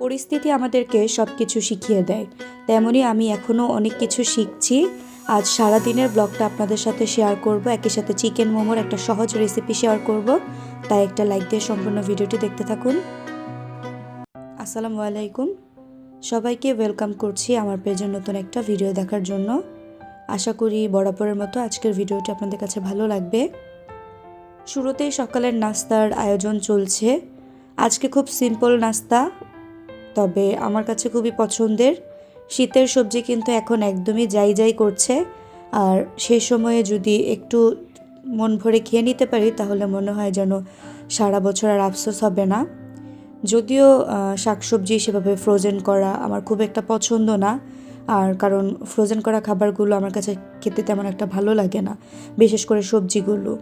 পরিস্থিতি আমাদেরকে সব কিছু শিখিয়ে দেয়, তেমনই আমি এখনও অনেক কিছু শিখছি। আজ সারাদিনের ব্লগটা আপনাদের সাথে শেয়ার করব, একই সাথে চিকেন মোমোর একটা সহজ রেসিপি শেয়ার করব। তাই একটা লাইক দিয়ে সম্পূর্ণ ভিডিওটি দেখতে থাকুন। আসসালামু আলাইকুম, সবাইকে ওয়েলকাম করছি আমার পেজের নতুন একটা ভিডিও দেখার জন্য। আশা করি বরাবরের মতো আজকের ভিডিওটি আপনাদের কাছে ভালো লাগবে। শুরুতেই সকালের নাস্তার আয়োজন চলছে। আজকে খুব সিম্পল নাস্তা, তবে আমার কাছে খুবই পছন্দের। শীতের সবজি কিন্তু এখন একদমই যাই করছে, আর সেই সময়ে যদি একটু মন ভরে খেয়ে নিতে পারি তাহলে মনে হয় যেন সারা বছর আর আফসোস হবে না। যদিও শাকসবজি সেভাবে ফ্রোজেন করা আমার খুব একটা পছন্দ না, আর কারণ ফ্রোজেন করা খাবারগুলো আমার কাছে খেতে তেমন একটা ভালো লাগে না। বিশেষ করে সবজিগুলো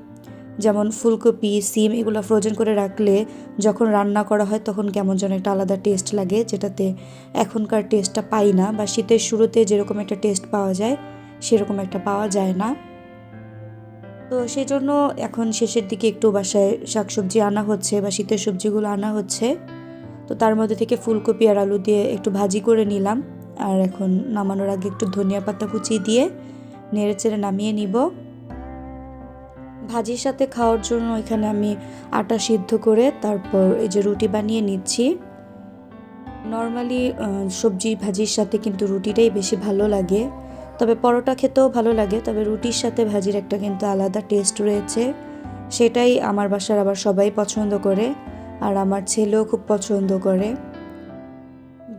যেমন ফুলকপি, সিম, এগুলো ফ্রোজেন করে রাখলে যখন রান্না করা হয় তখন কেমন যেন একটা আলাদা টেস্ট লাগে, যেটাতে এখনকার টেস্টটা পাই না, বা শীতের শুরুতে যেরকম একটা টেস্ট পাওয়া যায় সেরকম একটা পাওয়া যায় না। তো সেই জন্য এখন শেষের দিকে একটু বাসায় শাকসবজি আনা হচ্ছে বা শীতের সবজিগুলো আনা হচ্ছে। তো তার মধ্যে থেকে ফুলকপি আর আলু দিয়ে একটু ভাজি করে নিলাম, আর এখন নামানোর আগে একটু ধনিয়া পাতা কুচি দিয়ে নেড়েচেড়ে নামিয়ে নিব। ভাজির সাথে খাওয়ার জন্য এখানে আমি আটা সিদ্ধ করে তারপর এই যে রুটি বানিয়ে নিচ্ছি। নর্মালি সবজি ভাজির সাথে কিন্তু রুটিটাই বেশি ভালো লাগে, তবে পরোটা খেতেও ভালো লাগে, তবে রুটির সাথে ভাজির একটা কিন্তু আলাদা টেস্ট রয়েছে। সেটাই আমার বাসার আবার সবাই পছন্দ করে, আর আমার ছেলেও খুব পছন্দ করে।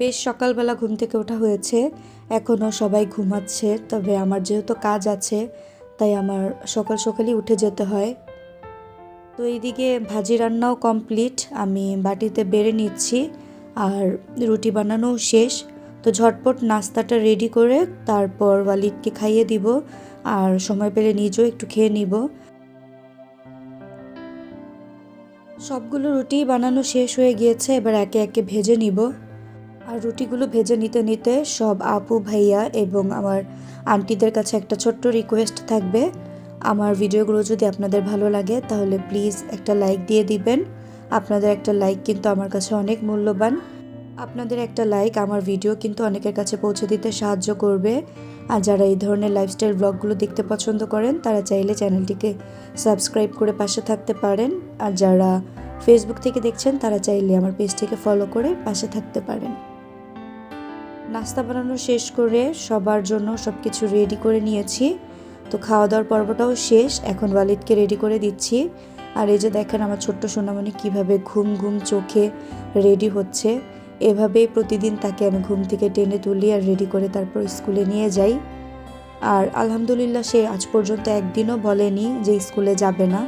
বেশ সকালবেলা ঘুম থেকে ওঠা হয়েছে, এখনও সবাই ঘুমাচ্ছে, তবে আমার যেহেতু কাজ আছে তাই আমার সকাল সকালই উঠে যেতে হয়। তো এইদিকে ভাজি রান্নাও কমপ্লিট, আমি বাটিতে বেড়ে নিচ্ছি, আর রুটি বানানোও শেষ। তো ঝটপট নাস্তাটা রেডি করে তারপর ওয়ালিদকে খাইয়ে দিব, আর সময় পেলে নিজেও একটু খেয়ে নিব। সবগুলো রুটি বানানো শেষ হয়ে গিয়েছে, এবার একে একে ভেজে নিব। আর রুটিগুলো ভেজে নিতে নিতে সব আপু ভাইয়া এবং আমার আন্টিদের কাছে একটা ছোট্ট রিকোয়েস্ট থাকবে, আমার ভিডিওগুলো যদি আপনাদের ভালো লাগে তাহলে প্লিজ একটা লাইক দিয়ে দিবেন। আপনাদের একটা লাইক কিন্তু আমার কাছে অনেক মূল্যবান। আপনাদের একটা লাইক আমার ভিডিও কিন্তু অনেকের কাছে পৌঁছে দিতে সাহায্য করবে। আর যারা এই ধরনের লাইফস্টাইল ব্লগগুলো দেখতে পছন্দ করেন তারা চাইলে চ্যানেলটিকে সাবস্ক্রাইব করে পাশে থাকতে পারেন, আর যারা ফেসবুক থেকে দেখছেন তারা চাইলে আমার পেজটিকে ফলো করে পাশে থাকতে পারেন। নাস্তা বানানো শেষ করে সবার জন্য সব কিছু রেডি করে নিয়েছি। তো খাওয়া দাওয়ার পর্বটাও শেষ, এখন ওয়ালিদকে রেডি করে দিচ্ছি। আর এই যে দেখেন আমার ছোট্ট সোনামণি কীভাবে ঘুম ঘুম চোখে রেডি হচ্ছে। এভাবেই প্রতিদিন তাকে আমি ঘুম থেকে টেনে তুলি আর রেডি করে তারপর স্কুলে নিয়ে যাই। আর আলহামদুলিল্লাহ সে আজ পর্যন্ত একদিনও বলেনি যে স্কুলে যাবে না।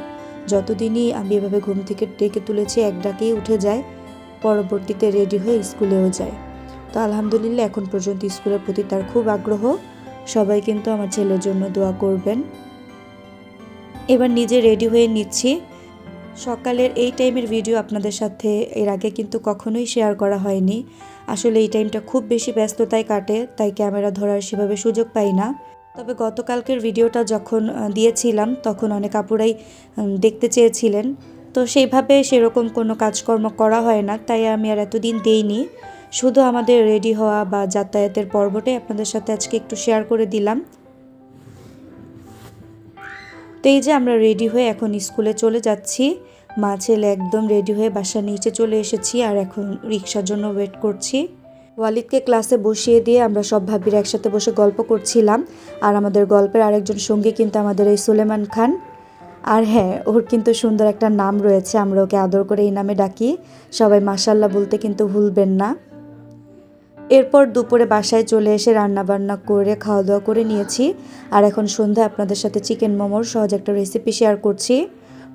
যতদিনই আমি এভাবে ঘুম থেকে ডেকে তুলেছি এক ডাকেই উঠে যায়, পরবর্তীতে রেডি হয়ে স্কুলেও যায়। তো আলহামদুলিল্লাহ এখন পর্যন্ত স্কুলের প্রতি তার খুব আগ্রহ। সবাই কিন্তু আমার ছেলের জন্য দোয়া করবেন। এবার নিজে রেডি হয়ে নিচ্ছি। সকালের এই টাইমের ভিডিও আপনাদের সাথে এর আগে কিন্তু কখনোই শেয়ার করা হয়নি। আসলে এই টাইমটা খুব বেশি ব্যস্ততায় কাটে, তাই ক্যামেরা ধরার সেভাবে সুযোগ পাই না। তবে গতকালকের ভিডিওটা যখন দিয়েছিলাম তখন অনেক আপুরাই দেখতে চেয়েছিলেন, তো সেইভাবে সেরকম কোনো কাজকর্ম করা হয় না, তাই আমি আর এতদিন দেইনি। শুধু আমাদের রেডি হওয়া বা যাতায়াতের পর্বটাই আপনাদের সাথে আজকে একটু শেয়ার করে দিলাম। তো এই যে আমরা রেডি হয়ে এখন স্কুলে চলে যাচ্ছি। মা ছেলে একদম রেডি হয়ে বাসার নিচে চলে এসেছি, আর এখন রিক্সার জন্য ওয়েট করছি। ওয়ালিদকে ক্লাসে বসিয়ে দিয়ে আমরা সব ভাবিরা একসাথে বসে গল্প করছিলাম। আর আমাদের গল্পের আরেকজন সঙ্গী কিন্তু আমাদের এই সুলেমান খান। আর হ্যাঁ, ওর কিন্তু সুন্দর একটা নাম রয়েছে, আমরা ওকে আদর করে এই নামে ডাকি। সবাই মাশাল্লাহ বলতে কিন্তু ভুলবেন না। এরপর দুপুরে বাসায় চলে এসে রান্নাবান্না করে খাওয়া দাওয়া করে নিয়েছি। আর এখন সন্ধ্যায় আপনাদের সাথে চিকেন মোমোর সহজ একটা রেসিপি শেয়ার করছি।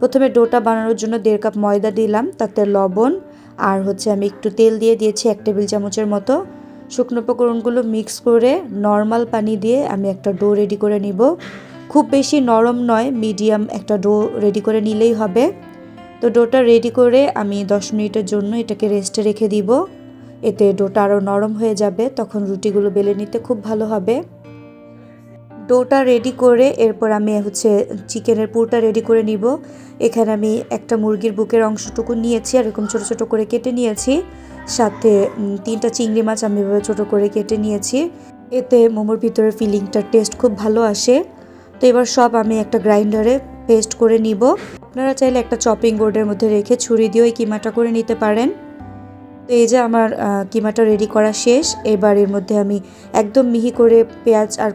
প্রথমে ডোটা বানানোর জন্য 1.5 কাপ ময়দা দিলাম, তাতে লবণ আর আমি একটু তেল দিয়ে দিয়েছি 1 টেবিল চামচের মতো। শুকনো উপকরণগুলো মিক্স করে নর্মাল পানি দিয়ে আমি একটা ডো রেডি করে নিব। খুব বেশি নরম নয়, মিডিয়াম একটা ডো রেডি করে নিলেই হবে। তো ডোটা রেডি করে আমি 10 মিনিটের জন্য এটাকে রেস্টে রেখে দিব। এতে ডোটা আরও নরম হয়ে যাবে, তখন রুটিগুলো বেলে নিতে খুব ভালো হবে। ডোটা রেডি করে এরপর আমি চিকেনের পুরটা রেডি করে নিব। এখানে আমি একটা মুরগির বুকের অংশটুকু নিয়েছি আর এরকম ছোটো ছোটো করে কেটে নিয়েছি, সাথে 3টা চিংড়ি মাছ আমি এভাবে ছোটো করে কেটে নিয়েছি। এতে মোমোর ভিতরে ফিলিংটার টেস্ট খুব ভালো আসে। তো এবার সব আমি একটা গ্রাইন্ডারে পেস্ট করে নিব। আপনারা চাইলে একটা চপিং বোর্ডের মধ্যে রেখে ছুরি দিয়েও এই কিমাটা করে নিতে পারেন। তো এই যে আমার কিমাটা রেডি করা শেষ। এবার এর মধ্যে আমি একদম মিহি করে পেঁয়াজ আর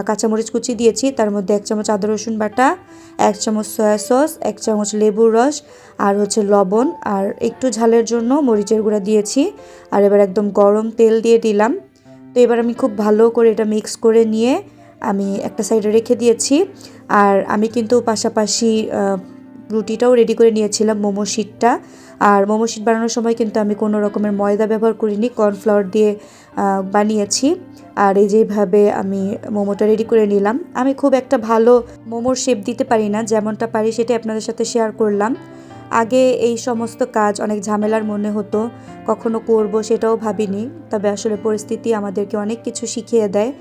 কাঁচামরিচ কুচি দিয়েছি, তার মধ্যে 1 চামচ আদা রসুন বাটা, 1 চামচ সয়া সস, 1 চামচ লেবুর রস আর লবণ আর একটু ঝালের জন্য মরিচের গুঁড়া দিয়েছি। আর এবার একদম গরম তেল দিয়ে দিলাম। তো এবার আমি খুব ভালো করে এটা মিক্স করে নিয়ে আমি একটা সাইডে রেখে দিয়েছি। আর আমি কিন্তু পাশাপাশি রুটিটাও রেডি করে নিয়েছিলাম, মোমো শিটটা। আর মোমো শিট বানানোর সময় কিন্তু আমি কোনো রকমের ময়দা ব্যবহার করিনি, কর্নফ্লাওয়ার দিয়ে বানিয়েছি। আর এই যেভাবে আমি মোমোটা রেডি করে নিলাম। আমি খুব একটা ভালো মোমোর শেপ দিতে পারি না, যেমনটা পারি সেটাই আপনাদের সাথে শেয়ার করলাম। আগে এই সমস্ত কাজ অনেক ঝামেলার মনে হতো, কখনো করব সেটাও ভাবিনি। তবে আসলে পরিস্থিতি আমাদেরকে অনেক কিছু শিখিয়ে দেয়।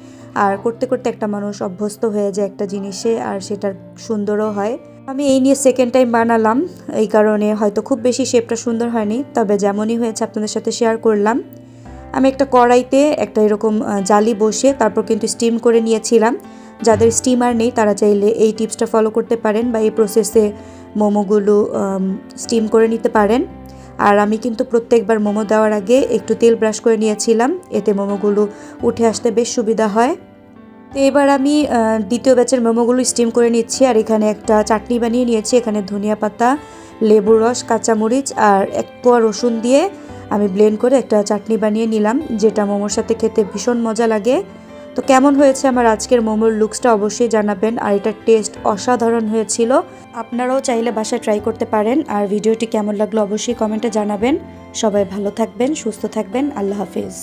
আর করতে করতে একটা মানুষ অভ্যস্ত হয়ে যায় একটা জিনিসে, আর সেটার সুন্দরও হয়। আমি এই নিয়ে সেকেন্ড টাইম বানালাম, এই কারণে হয়তো খুব বেশি শেপটা সুন্দর হয়নি, তবে যেমনই হয়েছে আপনাদের সাথে শেয়ার করলাম। আমি একটা কড়াইতে একটা এরকম জালি বসে তারপর কিন্তু স্টিম করে নিয়েছিলাম। যাদের স্টিমার নেই তারা চাইলে এই টিপসটা ফলো করতে পারেন বা এই প্রসেসে মোমোগুলো স্টিম করে নিতে পারেন। আর আমি কিন্তু প্রত্যেকবার মোমো দেওয়ার আগে একটু তেল ব্রাশ করে নিয়েছিলাম, এতে মোমোগুলো উঠে আসতে বেশ সুবিধা হয়। তো এবার আমি দ্বিতীয় ব্যাচের মোমোগুলো স্টিম করে নিচ্ছি। আর এখানে একটা চাটনি বানিয়ে নিয়েছি, এখানে ধনিয়া পাতা, লেবুর রস, কাঁচামরিচ আর 1 কোয়া রসুন দিয়ে আমি ব্লেন্ড করে একটা চাটনি বানিয়ে নিলাম, যেটা মোমোর সাথে খেতে ভীষণ মজা লাগে। তো কেমন হয়েছে আমার আজকের মোমোর লুকসটা অবশ্যই জানাবেন। আর এটার টেস্ট অসাধারণ হয়েছিল, আপনারাও চাইলে বাসায় ট্রাই করতে পারেন। আর ভিডিওটি কেমন লাগলো অবশ্যই কমেন্টে জানাবেন। সবাই ভালো থাকবেন, সুস্থ থাকবেন, আল্লাহ হাফিজ।